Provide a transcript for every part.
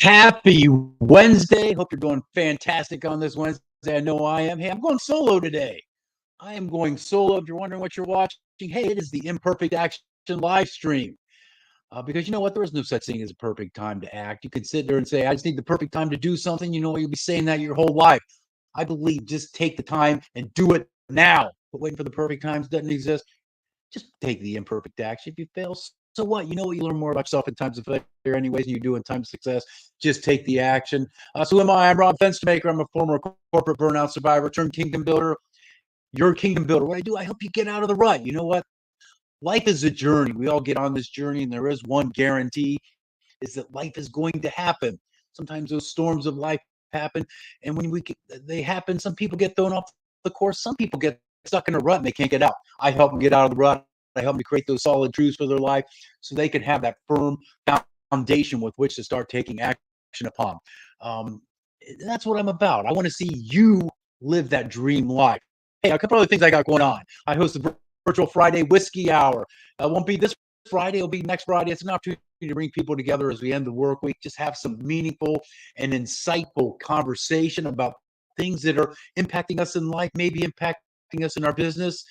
Happy Wednesday. Hope you're doing fantastic on this Wednesday. I know I am. Hey, I'm going solo today. I am going solo. If you're wondering what you're watching, hey, it is the Imperfect Action live stream. Because you know what? There is no such thing as a perfect time to act. You could sit there and say, I just need the perfect time to do something. You know, you'll be saying that your whole life. I believe just take the time and do it now. But waiting for the perfect times doesn't exist. Just take the imperfect action. If you fail, so what? You know what? You learn more about yourself in times of failure anyways than you do in times of success. Just take the action. So am I. I'm Rob Fenstermaker. I'm a former corporate burnout survivor, turned kingdom builder. Your kingdom builder. What I do, I help you get out of the rut. You know what? Life is a journey. We all get on this journey, and there is one guarantee, is that life is going to happen. Sometimes those storms of life happen, and when they happen, some people get thrown off the course. Some people get stuck in a rut and they can't get out. I help them get out of the rut. I help them to create those solid truths for their life so they can have that firm foundation with which to start taking action upon. That's what I'm about. I want to see you live that dream life. Hey, a couple other things I got going on. I host the Virtual Friday Whiskey Hour. It won't be this Friday. It'll be next Friday. It's an opportunity to bring people together as we end the work week. Just have some meaningful and insightful conversation about things that are impacting us in life, maybe impacting us in our business.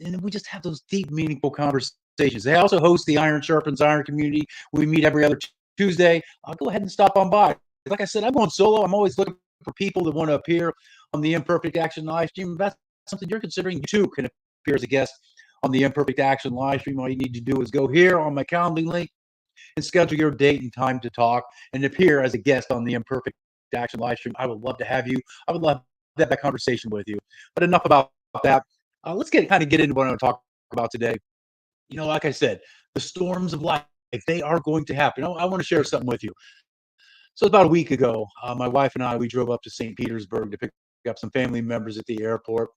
And we just have those deep, meaningful conversations. They also host the Iron Sharpens Iron community. We meet every other Tuesday. I'll go ahead and stop on by. Like I said, I'm going solo. I'm always looking for people that want to appear on the Imperfect Action live stream. If that's something you're considering, you too can appear as a guest on the Imperfect Action live stream. All you need to do is go here on my Calendly link and schedule your date and time to talk and appear as a guest on the Imperfect Action live stream. I would love to have you. I would love to have that conversation with you. But enough about that. Let's get into what I'm going to talk about today. You know, like I said, the storms of life, they are going to happen. I want to share something with you. So about a week ago, my wife and I, we drove up to St. Petersburg to pick up some family members at the airport.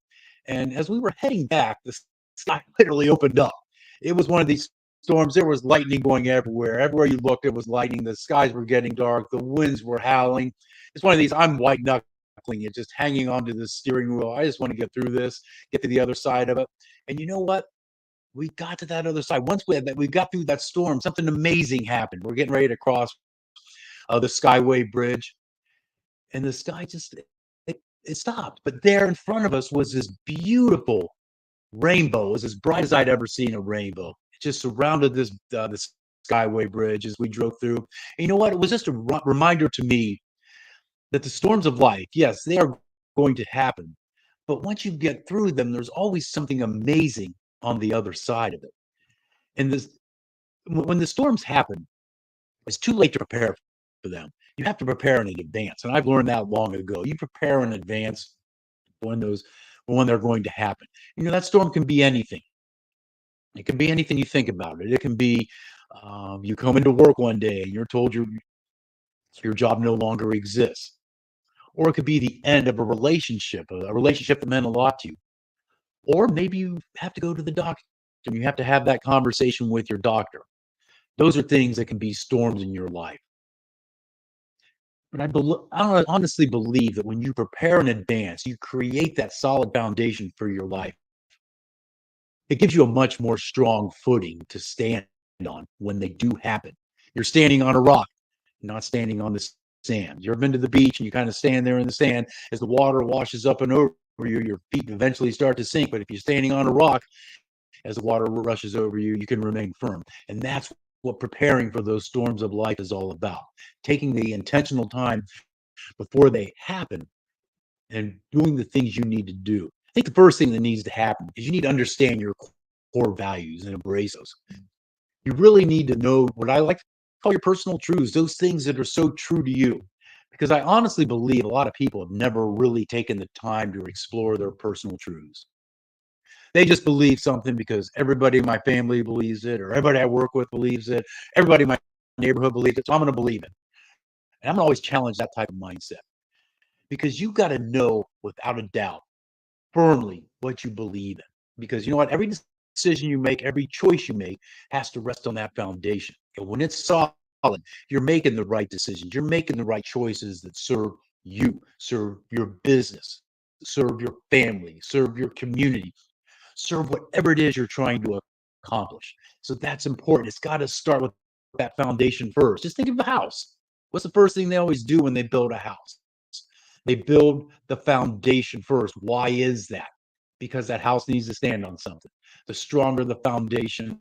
And as we were heading back, the sky literally opened up. It was one of these storms. There was lightning going everywhere. Everywhere you looked, it was lightning. The skies were getting dark. The winds were howling. It's one of these, I'm white knuckling it, just hanging onto the steering wheel. I just want to get through this, get to the other side of it. And you know what? We got to that other side. Once we got through that storm, something amazing happened. We're getting ready to cross the Skyway Bridge, and the sky just it stopped. But there in front of us was this beautiful rainbow. It was as bright as I'd ever seen a rainbow. It just surrounded this Skyway Bridge as we drove through. And you know what? It was just a reminder to me that the storms of life, yes, they are going to happen. But once you get through them, there's always something amazing on the other side of it. And when the storms happen, it's too late to prepare for them. You have to prepare in advance. And I've learned that long ago. You prepare in advance when they're going to happen. You know, that storm can be anything. It can be anything you think about it. It can be you come into work one day and you're told your job no longer exists. Or it could be the end of a relationship that meant a lot to you. Or maybe you have to go to the doctor and you have to have that conversation with your doctor. Those are things that can be storms in your life. But I honestly believe that when you prepare in advance, you create that solid foundation for your life. It gives you a much more strong footing to stand on when they do happen. You're standing on a rock, not standing on the sand. You've been to the beach and you kind of stand there in the sand as the water washes up and over you, your feet eventually start to sink. But if you're standing on a rock, as the water rushes over you, you can remain firm. And that's what preparing for those storms of life is all about. Taking the intentional time before they happen and doing the things you need to do. I think the first thing that needs to happen is you need to understand your core values and embrace those. You really need to know what I like to call your personal truths, those things that are so true to you. Because I honestly believe a lot of people have never really taken the time to explore their personal truths. They just believe something because everybody in my family believes it, or everybody I work with believes it, everybody in my neighborhood believes it, so I'm going to believe it. And I'm going to always challenge that type of mindset because you got to know without a doubt firmly what you believe in. Because you know what? Every decision you make, every choice you make has to rest on that foundation. And when it's solid, you're making the right decisions. You're making the right choices that serve you, serve your business, serve your family, serve your community, serve whatever it is you're trying to accomplish. So that's important. It's got to start with that foundation first. Just think of a house. What's the first thing they always do when they build a house? They build the foundation first. Why is that? Because that house needs to stand on something. The stronger the foundation,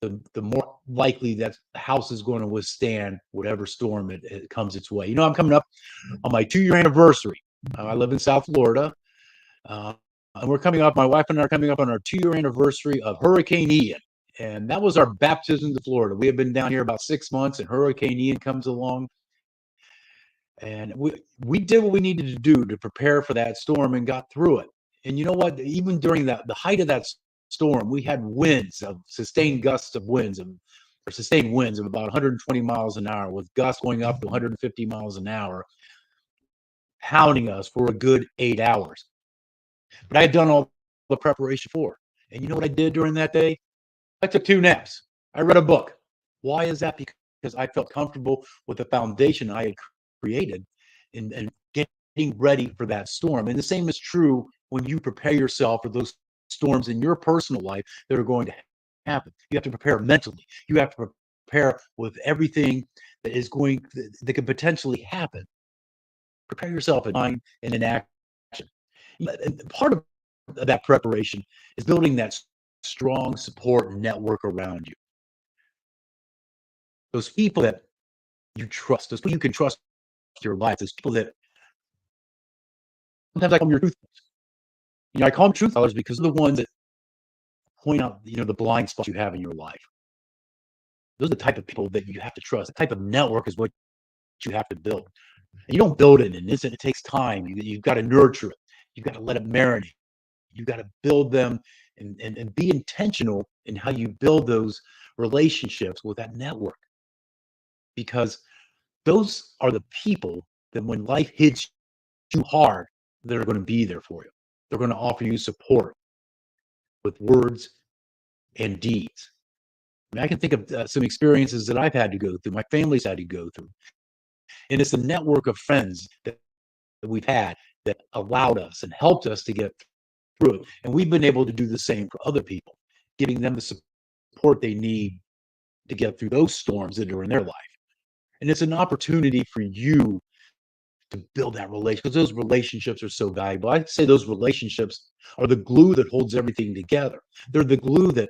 the more likely that the house is going to withstand whatever storm it comes its way. I'm coming up on my 2-year anniversary. I live in South Florida. And my wife and I are coming up on our 2-year anniversary of Hurricane Ian. And that was our baptism to Florida. We have been down here about 6 months, and Hurricane Ian comes along. And we did what we needed to do to prepare for that storm and got through it. And you know what? Even during the height of that storm, we had winds of sustained gusts of winds or sustained winds of about 120 miles an hour, with gusts going up to 150 miles an hour, pounding us for a good 8 hours. But I had done all the preparation for it. And you know what I did during that day? I took 2 naps. I read a book. Why is that? Because I felt comfortable with the foundation I had created and getting ready for that storm. And the same is true when you prepare yourself for those storms in your personal life that are going to happen. You have to prepare mentally. You have to prepare with everything that could potentially happen. Prepare yourself in mind and in action. And part of that preparation is building that strong support network around you. Those people that you trust, those people you can trust your life, those people that sometimes I call them your truth tellers. I call them truth tellers because they're the ones that point out, the blind spots you have in your life. Those are the type of people that you have to trust. The type of network is what you have to build. And you don't build it in an instant. It takes time. You've got to nurture it. You've got to let it marinate. You've got to build them and be intentional in how you build those relationships with that network. Because those are the people that when life hits you hard, they're going to be there for you. They're going to offer you support with words and deeds. I can think of some experiences that I've had to go through, my family's had to go through. And it's the network of friends that we've had that allowed us and helped us to get through it. And we've been able to do the same for other people, giving them the support they need to get through those storms that are in their life. And it's an opportunity for you to build that relationship, because those relationships are so valuable. I say those relationships are the glue that holds everything together. They're the glue that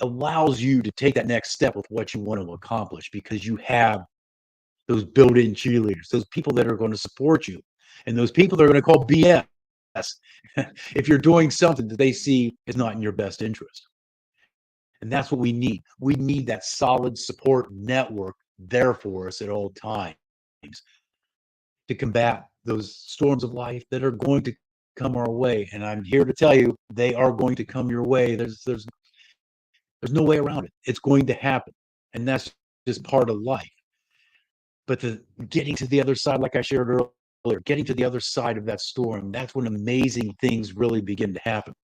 allows you to take that next step with what you want to accomplish, because you have those built-in cheerleaders, those people that are going to support you, and those people that are going to call BS if you're doing something that they see is not in your best interest. And that's what we need. We need that solid support network there for us at all times to combat those storms of life that are going to come our way. And I'm here to tell you, they are going to come your way. There's no way around it. It's going to happen. And that's just part of life. But getting to the other side, like I shared earlier, getting to the other side of that storm, that's when amazing things really begin to happen.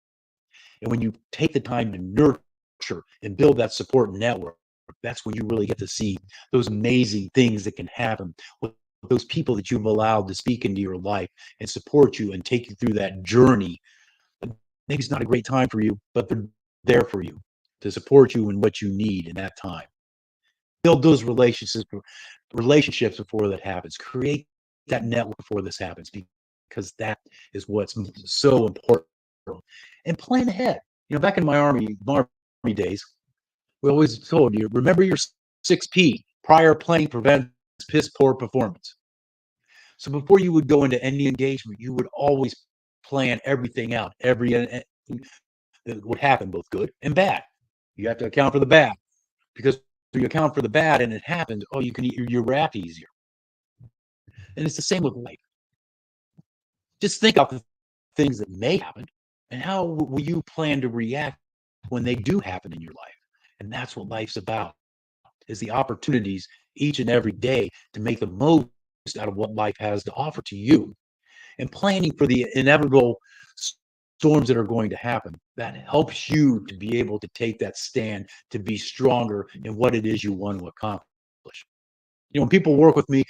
And when you take the time to nurture and build that support network, that's when you really get to see those amazing things that can happen with those people that you've allowed to speak into your life and support you and take you through that journey. Maybe it's not a great time for you, but they're there for you to support you in what you need in that time. Build those relationships before that happens. Create that network before this happens, because that is what's so important. And plan ahead. Back in my army days, we always told you, remember your 6P. Prior planning prevents piss poor performance. So before you would go into any engagement, you would always plan everything out, everything that would happen, both good and bad. You have to account for the bad, because if you account for the bad and it happens, you can eat your rat easier. And it's the same with life. Just think about the things that may happen and how will you plan to react when they do happen in your life. And that's what life's about, is the opportunities each and every day to make the most out of what life has to offer to you, and planning for the inevitable storms that are going to happen. That helps you to be able to take that stand, to be stronger in what it is you want to accomplish. When people work with me,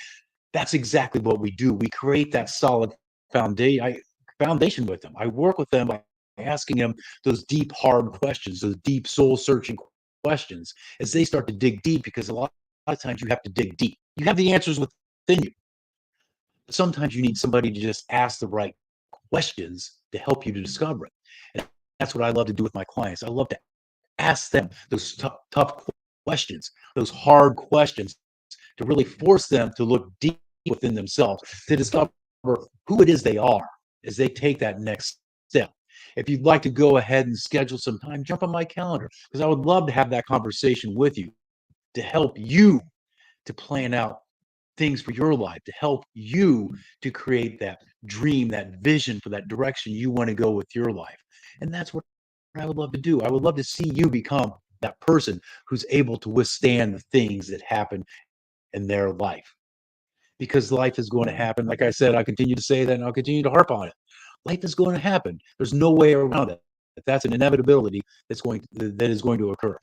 that's exactly what we do. We create that solid foundation with them. I work with them by asking them those deep, hard questions, those deep, soul-searching questions as they start to dig deep, because a lot of times you have to dig deep. You have the answers within you. Sometimes you need somebody to just ask the right questions to help you to discover it. And that's what I love to do with my clients. I love to ask them those tough questions, those hard questions, to really force them to look deep within themselves to discover who it is they are as they take that next step. If you'd like to go ahead and schedule some time, jump on my calendar because I would love to have that conversation with you to help you to plan out things for your life, to help you to create that dream, that vision for that direction you want to go with your life. And that's what I would love to do. I would love to see you become that person who's able to withstand the things that happen in their life. Because life is going to happen. Like I said, I continue to say that and I'll continue to harp on it. Life is going to happen. There's no way around it. That's an inevitability that is going to occur.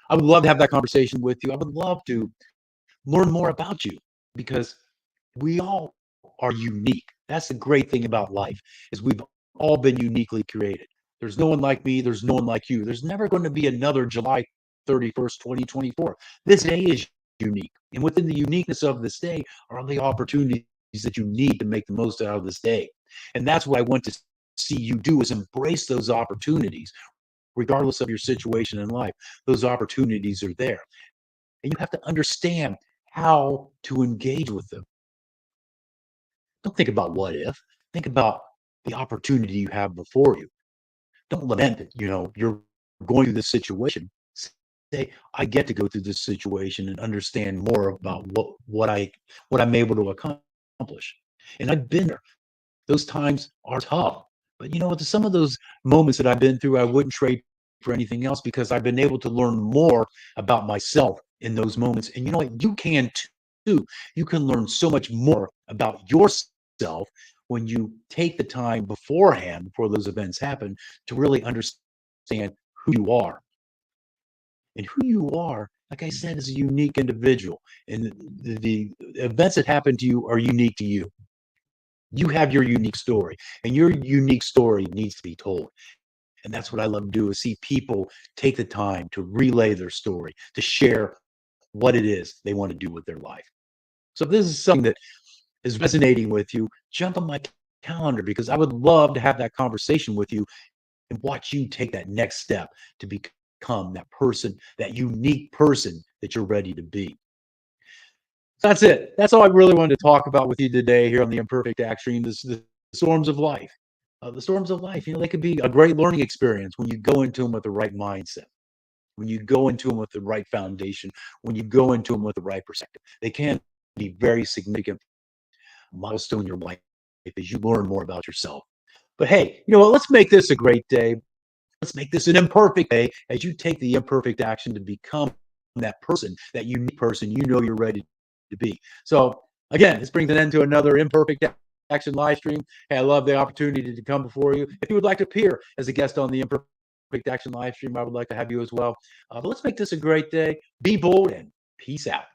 I would love to have that conversation with you. I would love to learn more about you because we all are unique. That's the great thing about life is we've all been uniquely created. There's no one like me. There's no one like you. There's never going to be another July 31st, 2024. This day is unique. And within the uniqueness of this day are the opportunities that you need to make the most out of this day. And that's what I want to see you do is embrace those opportunities, regardless of your situation in life. Those opportunities are there. And you have to understand how to engage with them. Don't think about what if. Think about the opportunity you have before you. Don't lament that, you're going through this situation. Say, I get to go through this situation and understand more about what I'm able to accomplish. And I've been there. Those times are tough. But you know what? Some of those moments that I've been through, I wouldn't trade for anything else because I've been able to learn more about myself in those moments. And you know what? You can too. You can learn so much more about yourself when you take the time beforehand, before those events happen, to really understand who you are. And who you are, like I said, is a unique individual. And the events that happen to you are unique to you. You have your unique story, and your unique story needs to be told. And that's what I love to do is see people take the time to relay their story, to share what it is they want to do with their life. So if this is something that is resonating with you, jump on my calendar because I would love to have that conversation with you and watch you take that next step to become that person, that unique person that you're ready to be. So that's it. That's all I really wanted to talk about with you today here on the Imperfect Action, the storms of life. The storms of life, they could be a great learning experience when you go into them with the right mindset, when you go into them with the right foundation, when you go into them with the right perspective. They can be very significant milestone in your life as you learn more about yourself. But hey, you know what? Let's make this a great day. Let's make this an imperfect day as you take the imperfect action to become that person, that unique person you're ready to be. So again, this brings an end to another Imperfect Action live stream. Hey, I love the opportunity to come before you. If you would like to appear as a guest on the Imperfect Action live stream, I would like to have you as well. But let's make this a great day. Be bold and peace out.